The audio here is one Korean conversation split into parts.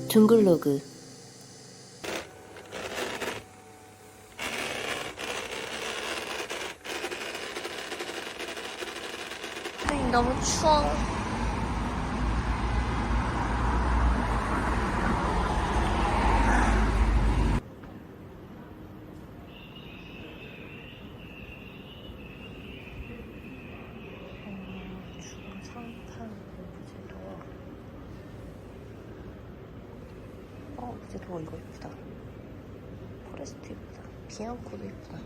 둥글로그. 너무 추워. 중상판 무제도어 이거 예쁘다. 포레스트 예쁘다. 비앙코도 예쁘다.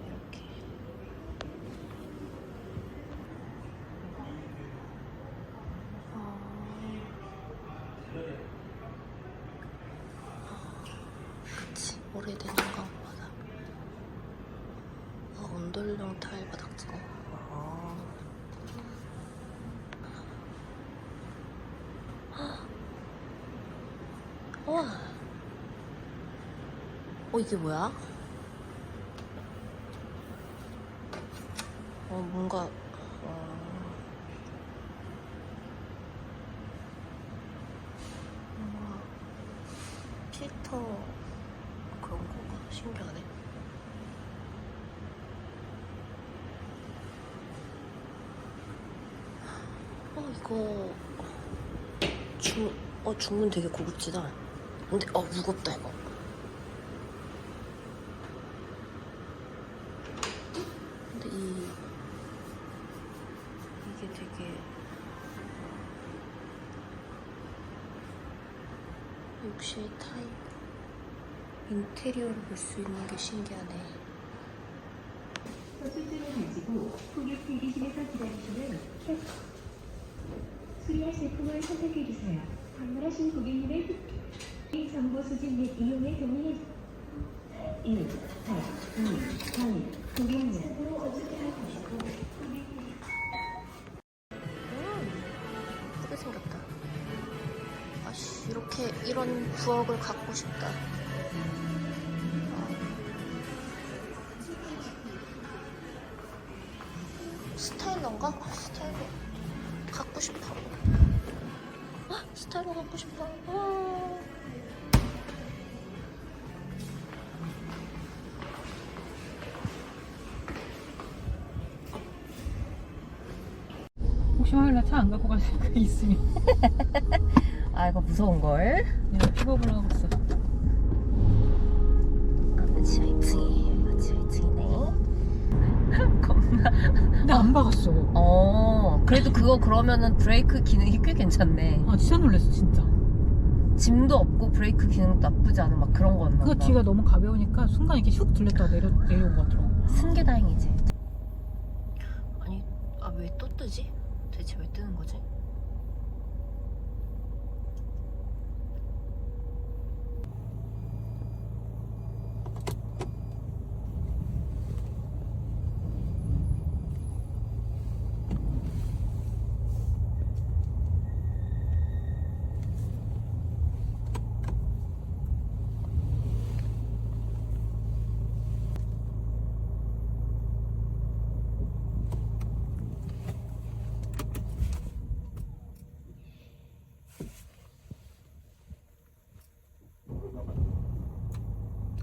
이렇게. 그치, 오래되는가 보다. 온돌용 타일 바닥지네. 와. 이게 뭐야? 뭔가 필터 그런 건가? 신기하네. 이거 중문 되게 고급지다. 근데 무겁다 이거. 근데 이게 되게 역시 타입 인테리어를 볼 수 있는 게 신기하네. 소술증을 가지고 고객 대기실에서 기다리시는 수리할 제품을 선택해주세요. 방문하신 고객님의 정보 수집 및 이용에 동의해 1, 8, 2, 4, 고객님 예쁘게 생겼다. 이런 부엌을 갖고 싶다. 스타일러인가? 스타일러 갖고 싶어. 스타일러 갖고 싶어. 혹시 화요일날 차 안 갖고 가실 거 있으면 이거 무서운걸? 그냥 픽업을 하고 있어. 지하이층이네. 겁나. 근데 안 박았어. 그래도 그거 그러면은 브레이크 기능이 꽤 괜찮네. 진짜 놀랐어 진짜. 짐도 없고 브레이크 기능도 나쁘지 않은 막 그런 거였나 그거 보다. 뒤가 너무 가벼우니까 순간 이렇게 슉 들렸다가 내려온 것 같더라고. 쓴 게 다행이지. 아니, 왜 또 뜨지? 대체 왜 뜨는 거지?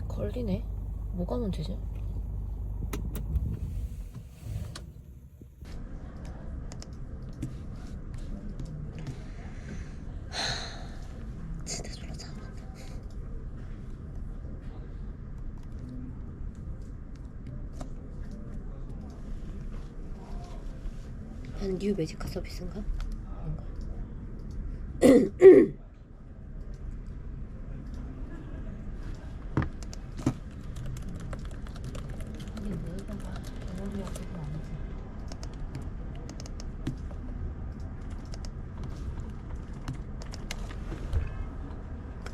걸리네. 뭐가 문제지? 진짜 졸라 참았다. 뉴 매지카 서비스인가? 뭔가.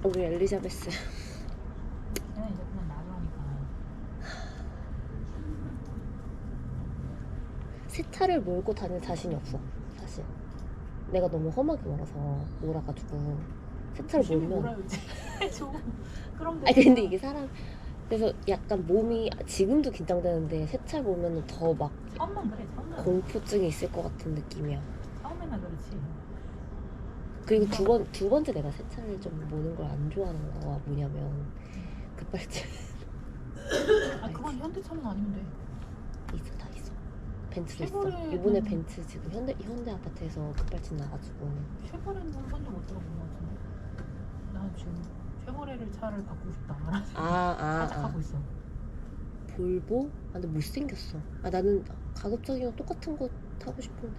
우리 엘리자베스. 내가 이제 그냥 나가니까. 세차를 몰고 다닐 자신이 없어 사실. 내가 너무 험하게 말아서 몰아가지고 세차를 몰면. 그럼 근데 이게 사람 그래서 약간 몸이 지금도 긴장되는데 세차를 보면 더 막 처음만 그래, 처음만. 공포증이 있을 것 같은 느낌이야. 처음에나 그렇지. 그리고 두 번째 내가 세차를 좀 보는 걸 안 좋아하는 거가 뭐냐면 급발진. 아, 그건 현대차는 아니면 돼. 있어, 다 있어. 벤츠도 있어. 쉐보레는- 이번에 벤츠 지금 현대 아파트에서 급발진 나가지고. 쉐보레는 한 번도 못 들어본 것 같은데. 나 지금 쉐보레를 차를 바꾸고 싶다. 살짝 하고 있어. 볼보? 아, 근데 못생겼어. 아, 나는 가급적이면 똑같은 거 타고 싶은데.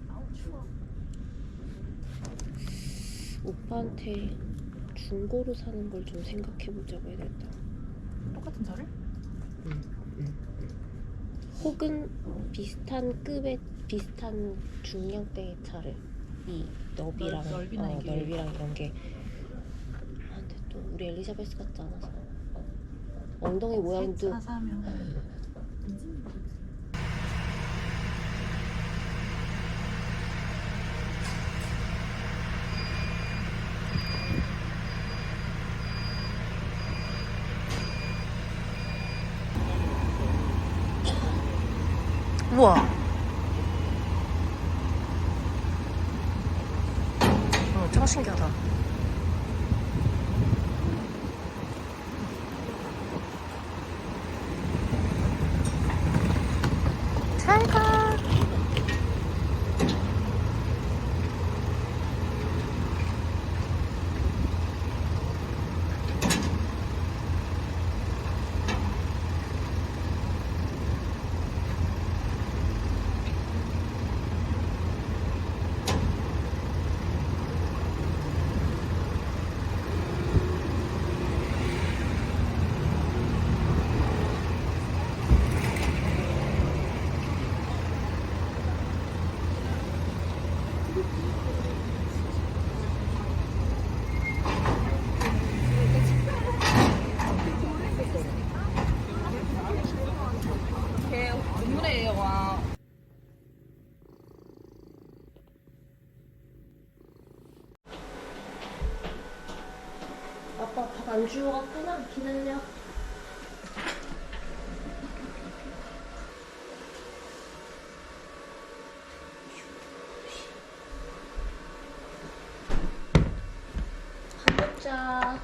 아우 추워. 오빠한테 중고로 사는 걸 좀 생각해보자고 해야 되겠다. 똑같은 차를? 혹은 비슷한 급의 비슷한 중량대의 차를 이 너비랑 넓이나 이게. 넓이랑 이런 게. 아, 근데 또 우리 엘리자베스 같지 않아서 엉덩이 모양도 차 사면 우와. 짱 신기하다. 잘 가. 아빠 밥 안 주워 갔구나. 기다려. 밥 먹자.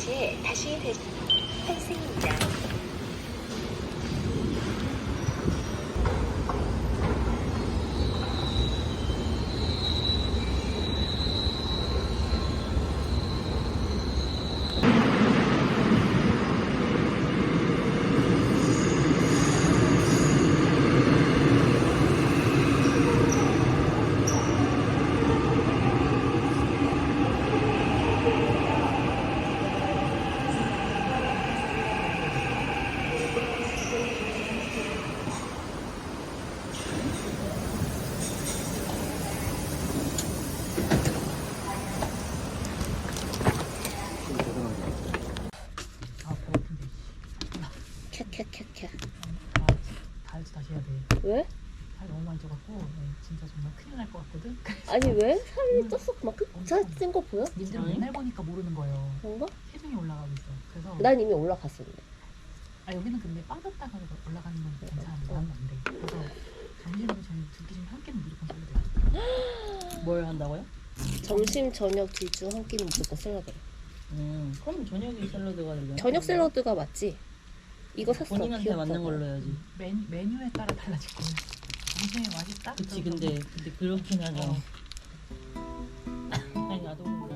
시에 다시 환승입니다. 아 배고픈데. 캬캬캬캬. 다이어트 다시 해야 돼. 왜? 살 너무 많이 쪄갖고 진짜 정말 큰일 날 것 같거든. 아니 왜? 살이 쪘어? 그만큼? 찐거 보여? 님들 맨날 보니까 모르는 거예요. 그런가? 체중이 올라가고 있어. 그래서 난 이미 올라갔었는데. 여기는 근데 빠졌다가 올라가는 건 괜찮은데 나는 안 돼. 그래서 점심은 저희 두 끼 중에 한 끼는 무조건 샐러드. 뭘 한다고요? 점심, 저녁 둘 중 한 끼는 무조건 샐러드. 그럼 저녁이 샐러드가 되려나? 저녁 샐러드가 맞지? 이거 샀어. 본인한테 귀엽다고. 맞는 걸로 해야지. 메뉴에 따라 달라질 거야. 점심에 맛있다? 그치, 근데 그렇긴 하죠. 어. 아니, 나도 근데.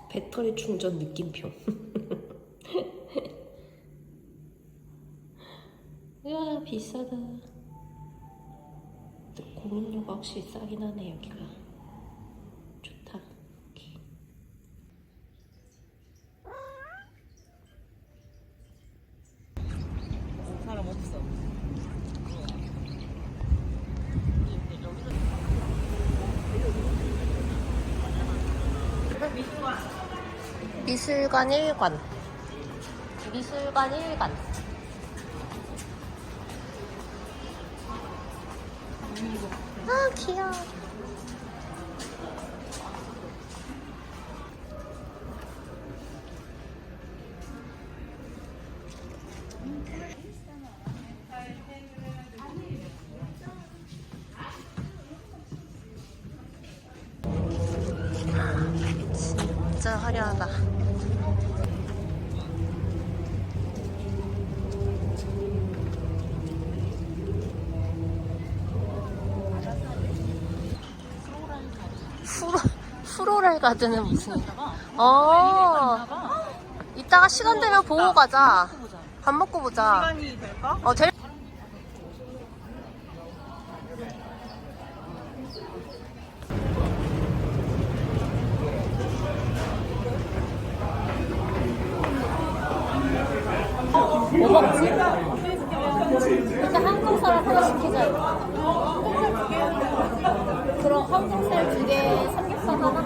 배터리 충전 느낌표. 이야 비싸다. 공인료가 확실히 싸긴 하네 여기가. 좋다. 여기. 사람 없어. 미술관 1관. 미술관 1관. 아 귀여워. 진짜 화려하다. 프로랄 가드는 무슨? 이따가 시간 되면 보고 가자. 밥 먹고 보자. 시간이 될까? 될. 뭐 먹지? 일단 한국살 하나 시키자. 그럼 한국살 2개, 삼겹살 하나?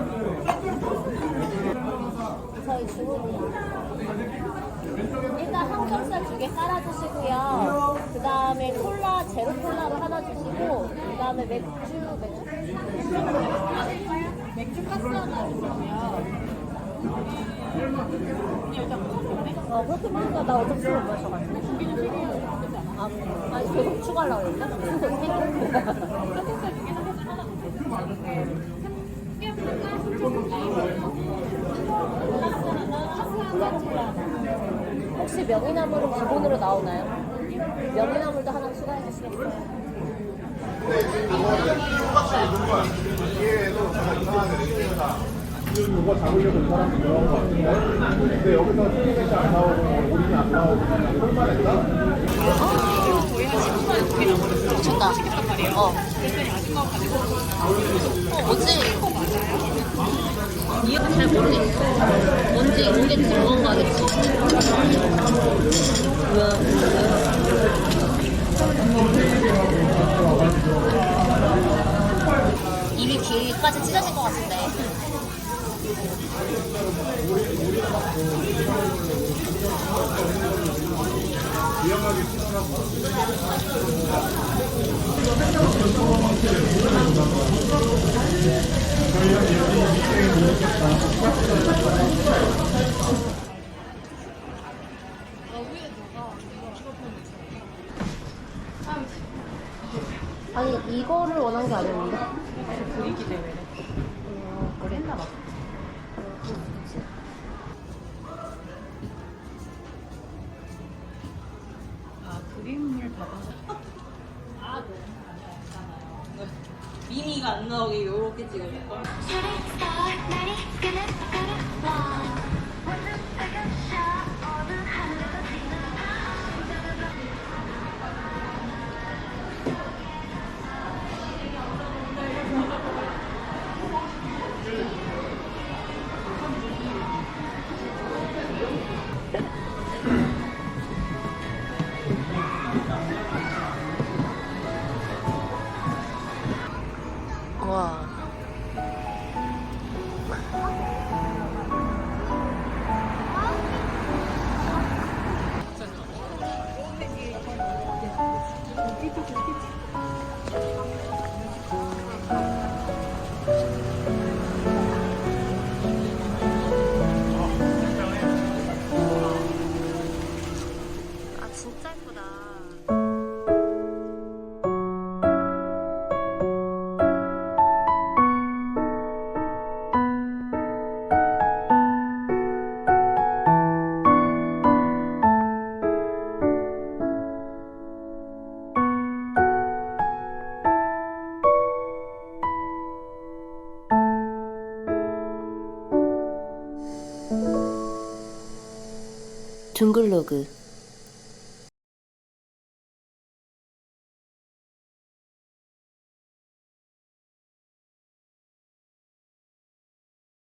저희 주문이요. 일단 삼겹살 2개 깔아주시고요. 그 다음에 콜라, 제로 콜라로 하나 주시고, 그 다음에 맥주 가스 하나 주시고요. 그렇게 보니까 나 어차피 술 못 마셔가지고. 아니, 계속 추가하려고 했나? 혹시 명이나물은 기본으로 나오나요? 명이나물도 하나 추가해 주시겠어요? 이거 잡으려고 이 사람이 들어간 거 같은데 근데 여기서 스피릿이 안 나오고 오린이 안 나오고 설마냈다? 미쳤다. 뭐지? 이해가 잘 모르겠어. 뭔지 모르겠지. 그건 거겠지. 입이 귀까지 찢어질 것 같은데. 아니 이거를 원한 게 아니었는데? 그리기 대회래. 그래 했나 봐. 아 그림을 받아서. 미미가 안 나오게 요렇게 찍어줄 걸. 와. 아 진짜 예쁘다. 둥글로그